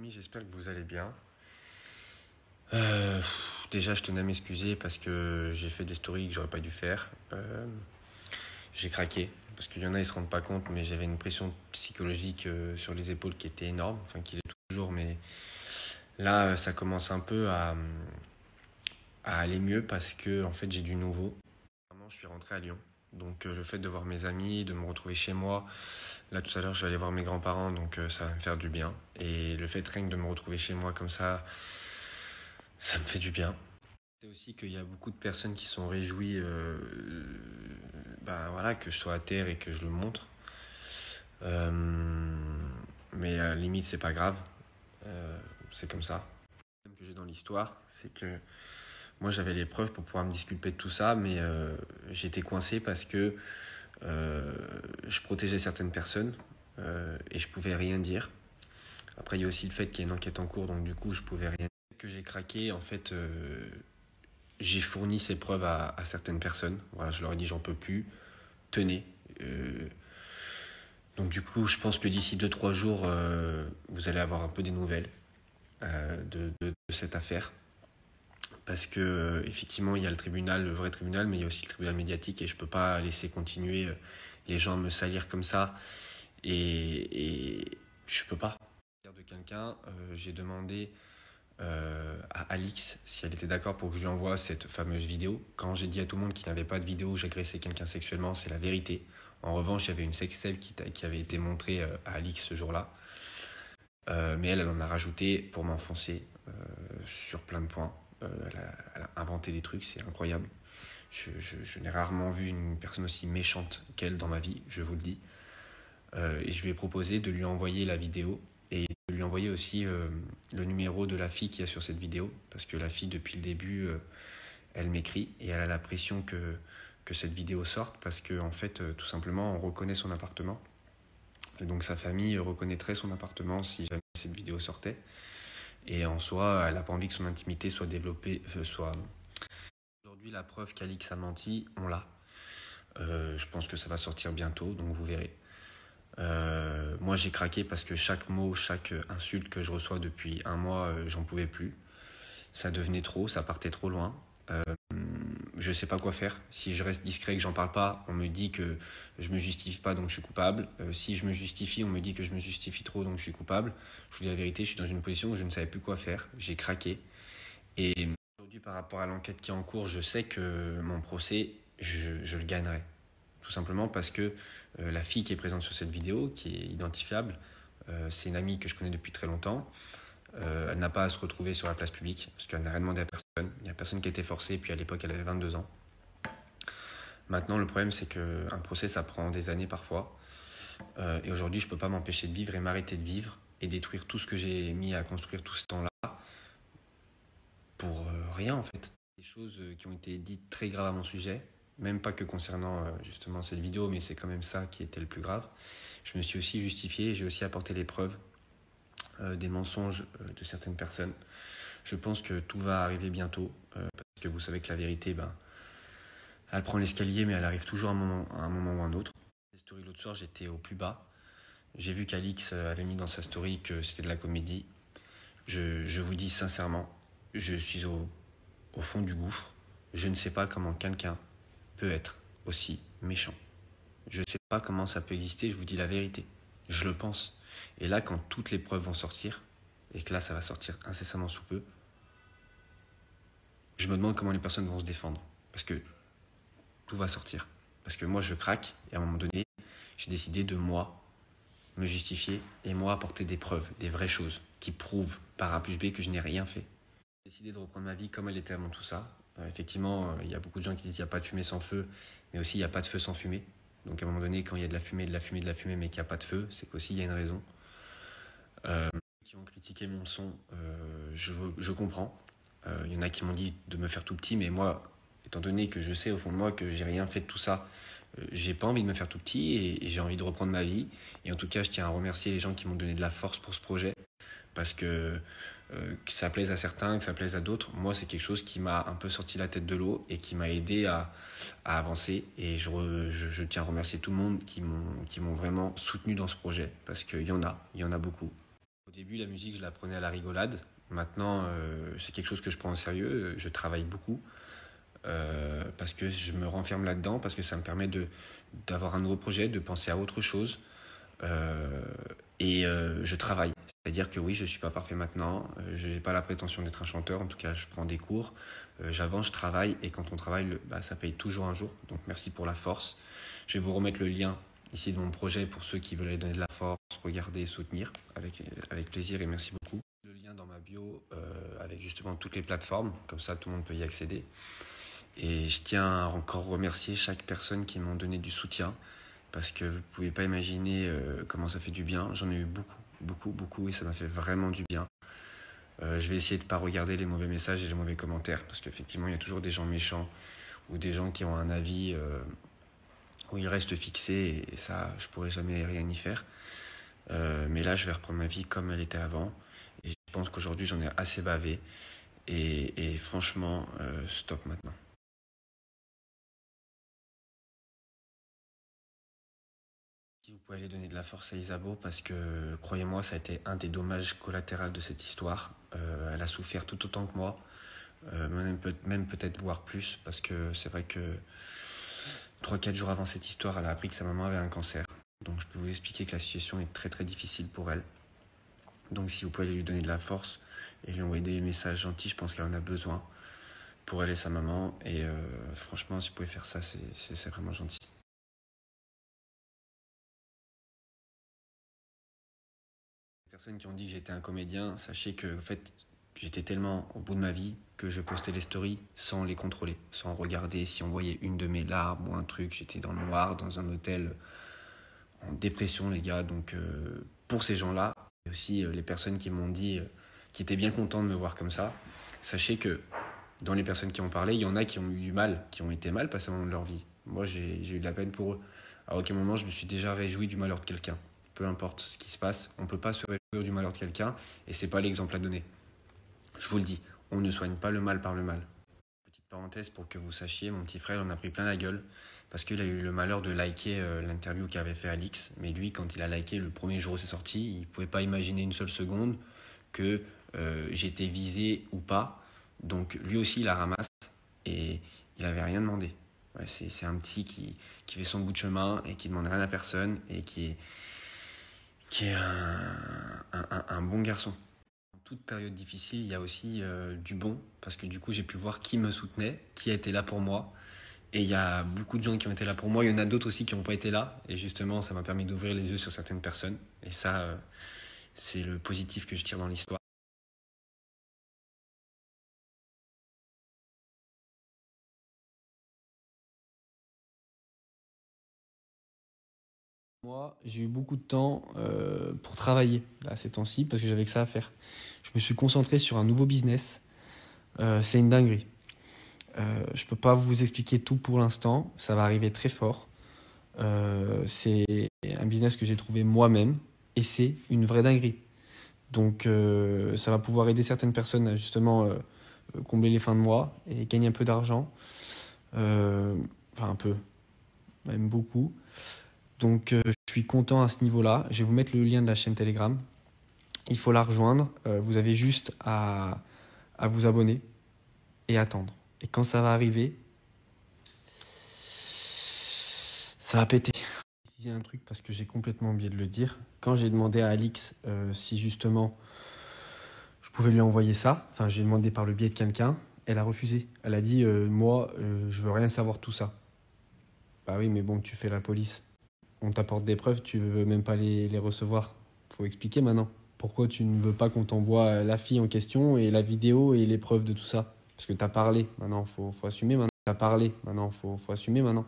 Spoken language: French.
amis, j'espère que vous allez bien. Déjà, je tenais à m'excuser parce que j'ai fait des stories que j'aurais pas dû faire. J'ai craqué parce qu'il y en a, ils se rendent pas compte, mais j'avais une pression psychologique sur les épaules qui était énorme, enfin qui l'est toujours, mais là, ça commence un peu à aller mieux parce que en fait, j'ai du nouveau. Vraiment, je suis rentré à Lyon. Donc le fait de voir mes amis, de me retrouver chez moi, là tout à l'heure je vais aller voir mes grands-parents, donc ça va me faire du bien. Et le fait rien que de me retrouver chez moi comme ça me fait du bien. C'est aussi qu'il y a beaucoup de personnes qui sont réjouies voilà, que je sois à terre et que je le montre. Euh, mais à la limite c'est pas grave, c'est comme ça. Le problème que j'ai dans l'histoire, c'est que moi j'avais les preuves pour pouvoir me disculper de tout ça, mais j'étais coincé parce que je protégeais certaines personnes et je pouvais rien dire. Après, il y a aussi le fait qu'il y a une enquête en cours, donc du coup, je pouvais rien dire. Que j'ai craqué, en fait, j'ai fourni ces preuves à certaines personnes. Voilà, je leur ai dit, j'en peux plus, tenez. Donc du coup, je pense que d'ici 2-3 jours, vous allez avoir un peu des nouvelles de cette affaire. Parce que effectivement, il y a le tribunal, le vrai tribunal, mais il y a aussi le tribunal médiatique et je peux pas laisser continuer les gens à me salir comme ça. Et je peux pas. De quelqu'un, j'ai demandé à Alix si elle était d'accord pour que je lui envoie cette fameuse vidéo. Quand j'ai dit à tout le monde qu'il n'avait pas de vidéo où j'agressais quelqu'un sexuellement, c'est la vérité. En revanche, il y avait une sextape qui avait été montrée à Alix ce jour-là. Mais elle en a rajouté pour m'enfoncer sur plein de points. Elle a inventé des trucs, c'est incroyable. Je n'ai rarement vu une personne aussi méchante qu'elle dans ma vie, je vous le dis. Et je lui ai proposé de lui envoyer la vidéo et de lui envoyer aussi le numéro de la fille qui est sur cette vidéo, parce que la fille, depuis le début, elle m'écrit et elle a la pression que cette vidéo sorte, parce que en fait, tout simplement, on reconnaît son appartement. Et donc sa famille reconnaîtrait son appartement si jamais cette vidéo sortait. Et en soi, elle n'a pas envie que son intimité soit développée, Aujourd'hui, la preuve qu'Alix a menti, on l'a. Je pense que ça va sortir bientôt, donc vous verrez. Moi j'ai craqué parce que chaque mot, chaque insulte que je reçois depuis un mois, j'en pouvais plus. Ça devenait trop, ça partait trop loin. Je sais pas quoi faire. Si je reste discret et que j'en parle pas, on me dit que je me justifie pas donc je suis coupable. Si je me justifie, on me dit que je me justifie trop donc je suis coupable. Je vous dis la vérité, je suis dans une position où je ne savais plus quoi faire. J'ai craqué. Et aujourd'hui, par rapport à l'enquête qui est en cours, je sais que mon procès, je le gagnerai. Tout simplement parce que la fille qui est présente sur cette vidéo, qui est identifiable, c'est une amie que je connais depuis très longtemps. Elle n'a pas à se retrouver sur la place publique, parce qu'elle n'a rien demandé à personne. Il n'y a personne qui a été forcé, et puis à l'époque, elle avait 22 ans. Maintenant, le problème, c'est qu'un procès, ça prend des années parfois. Et aujourd'hui, je ne peux pas m'empêcher de vivre et m'arrêter de vivre et détruire tout ce que j'ai mis à construire tout ce temps-là pour rien, en fait. Des choses qui ont été dites très graves à mon sujet, même pas que concernant justement cette vidéo, mais c'est quand même ça qui était le plus grave. Je me suis aussi justifié, j'ai aussi apporté les preuves des mensonges de certaines personnes. Je pense que tout va arriver bientôt, parce que vous savez que la vérité, elle prend l'escalier, mais elle arrive toujours à un moment ou à un autre. La story l'autre soir, j'étais au plus bas. J'ai vu qu'Alix avait mis dans sa story que c'était de la comédie. Je vous dis sincèrement, je suis au fond du gouffre. Je ne sais pas comment quelqu'un peut être aussi méchant. Je ne sais pas comment ça peut exister, je vous dis la vérité. Je le pense. Et là, quand toutes les preuves vont sortir, et que là, ça va sortir incessamment sous peu, je me demande comment les personnes vont se défendre. Parce que tout va sortir. Parce que moi, je craque, et à un moment donné, j'ai décidé de moi me justifier, et moi apporter des preuves, des vraies choses, qui prouvent par A plus B que je n'ai rien fait. J'ai décidé de reprendre ma vie comme elle était avant tout ça. Effectivement, il y a beaucoup de gens qui disent qu'il n'y a pas de fumée sans feu, mais aussi il n'y a pas de feu sans fumée. Donc à un moment donné, quand il y a de la fumée, mais qu'il n'y a pas de feu, c'est qu'aussi il y a une raison. Qui ont critiqué mon son, je comprends. Il y en a qui m'ont dit de me faire tout petit, mais moi, étant donné que je sais au fond de moi que j'ai rien fait de tout ça, j'ai pas envie de me faire tout petit et j'ai envie de reprendre ma vie. Et en tout cas, je tiens à remercier les gens qui m'ont donné de la force pour ce projet, parce que ça plaise à certains, que ça plaise à d'autres, moi c'est quelque chose qui m'a un peu sorti la tête de l'eau et qui m'a aidé à avancer, et je tiens à remercier tout le monde qui m'ont vraiment soutenu dans ce projet, parce qu'il y en a beaucoup. Il faut début, la musique, je la prenais à la rigolade. Maintenant, c'est quelque chose que je prends au sérieux. Je travaille beaucoup parce que je me renferme là-dedans, parce que ça me permet d'avoir un nouveau projet, de penser à autre chose. Euh, je travaille. C'est-à-dire que oui, je ne suis pas parfait maintenant. Je n'ai pas la prétention d'être un chanteur. En tout cas, je prends des cours. J'avance, je travaille. Et quand on travaille, ça paye toujours un jour. Donc merci pour la force. Je vais vous remettre le lien ici de mon projet pour ceux qui veulent aller donner de la force, regarder et soutenir avec plaisir et merci beaucoup. Le lien dans ma bio avec justement toutes les plateformes, comme ça tout le monde peut y accéder. Et je tiens à encore remercier chaque personne qui m'ont donné du soutien parce que vous ne pouvez pas imaginer comment ça fait du bien. J'en ai eu beaucoup et ça m'a fait vraiment du bien. Je vais essayer de ne pas regarder les mauvais messages et les mauvais commentaires parce qu'effectivement il y a toujours des gens méchants ou des gens qui ont un avis où ils restent fixés et ça je pourrais jamais rien y faire. Mais là je vais reprendre ma vie comme elle était avant et je pense qu'aujourd'hui j'en ai assez bavé et franchement stop maintenant. Si vous pouvez aller donner de la force à Isabeau parce que croyez-moi ça a été un des dommages collatéraux de cette histoire. Elle a souffert tout autant que moi, même peut-être voire plus parce que c'est vrai que 3-4 jours avant cette histoire elle a appris que sa maman avait un cancer. Donc je peux vous expliquer que la situation est très très difficile pour elle. Donc si vous pouvez lui donner de la force et lui envoyer des messages gentils, je pense qu'elle en a besoin pour elle et sa maman. Et franchement, si vous pouvez faire ça, c'est vraiment gentil. Les personnes qui ont dit que j'étais un comédien, sachez que en fait, j'étais tellement au bout de ma vie que je postais les stories sans les contrôler, sans regarder si on voyait une de mes larmes ou un truc. J'étais dans le noir, dans un hôtel, en dépression, les gars. Donc pour ces gens-là, et aussi les personnes qui m'ont dit, qui étaient bien contents de me voir comme ça, sachez que dans les personnes qui ont parlé, il y en a qui ont eu du mal, qui ont été mal passés au moment de leur vie. Moi, j'ai eu de la peine pour eux. À aucun moment, je me suis déjà réjoui du malheur de quelqu'un. Peu importe ce qui se passe, on ne peut pas se réjouir du malheur de quelqu'un et ce n'est pas l'exemple à donner. Je vous le dis, on ne soigne pas le mal par le mal. Petite parenthèse pour que vous sachiez, mon petit frère en a pris plein la gueule parce qu'il a eu le malheur de liker l'interview qu'avait fait Alix. Mais lui, quand il a liké le premier jour où c'est sorti, il ne pouvait pas imaginer une seule seconde que j'étais visé ou pas. Donc lui aussi, il la ramasse et il n'avait rien demandé. Ouais, c'est un petit qui fait son bout de chemin et qui ne demande rien à personne et qui est un bon garçon. En toute période difficile, il y a aussi du bon parce que du coup, j'ai pu voir qui me soutenait, qui a été là pour moi. Et il y a beaucoup de gens qui ont été là pour moi. Il y en a d'autres aussi qui n'ont pas été là. Et justement, ça m'a permis d'ouvrir les yeux sur certaines personnes. Et ça, c'est le positif que je tire dans l'histoire. Moi, j'ai eu beaucoup de temps pour travailler là, ces temps-ci parce que j'avais que ça à faire. Je me suis concentré sur un nouveau business. C'est une dinguerie. Je ne peux pas vous expliquer tout pour l'instant. Ça va arriver très fort. C'est un business que j'ai trouvé moi-même et c'est une vraie dinguerie. Donc, ça va pouvoir aider certaines personnes à justement combler les fins de mois et gagner un peu d'argent. Enfin, un peu, même beaucoup. Donc, je suis content à ce niveau-là. Je vais vous mettre le lien de la chaîne Telegram. Il faut la rejoindre. Vous avez juste à vous abonner et attendre. Et quand ça va arriver, ça va péter. Je vais préciser un truc parce que j'ai complètement oublié de le dire. Quand j'ai demandé à Alix si justement je pouvais lui envoyer ça, enfin j'ai demandé par le biais de quelqu'un, elle a refusé. Elle a dit moi je veux rien savoir de tout ça. Bah oui mais bon tu fais la police. On t'apporte des preuves, tu veux même pas les recevoir. Faut expliquer maintenant. Pourquoi tu ne veux pas qu'on t'envoie la fille en question et la vidéo et les preuves de tout ça? Parce que t'as parlé, maintenant faut assumer maintenant. T'as parlé, maintenant faut assumer maintenant.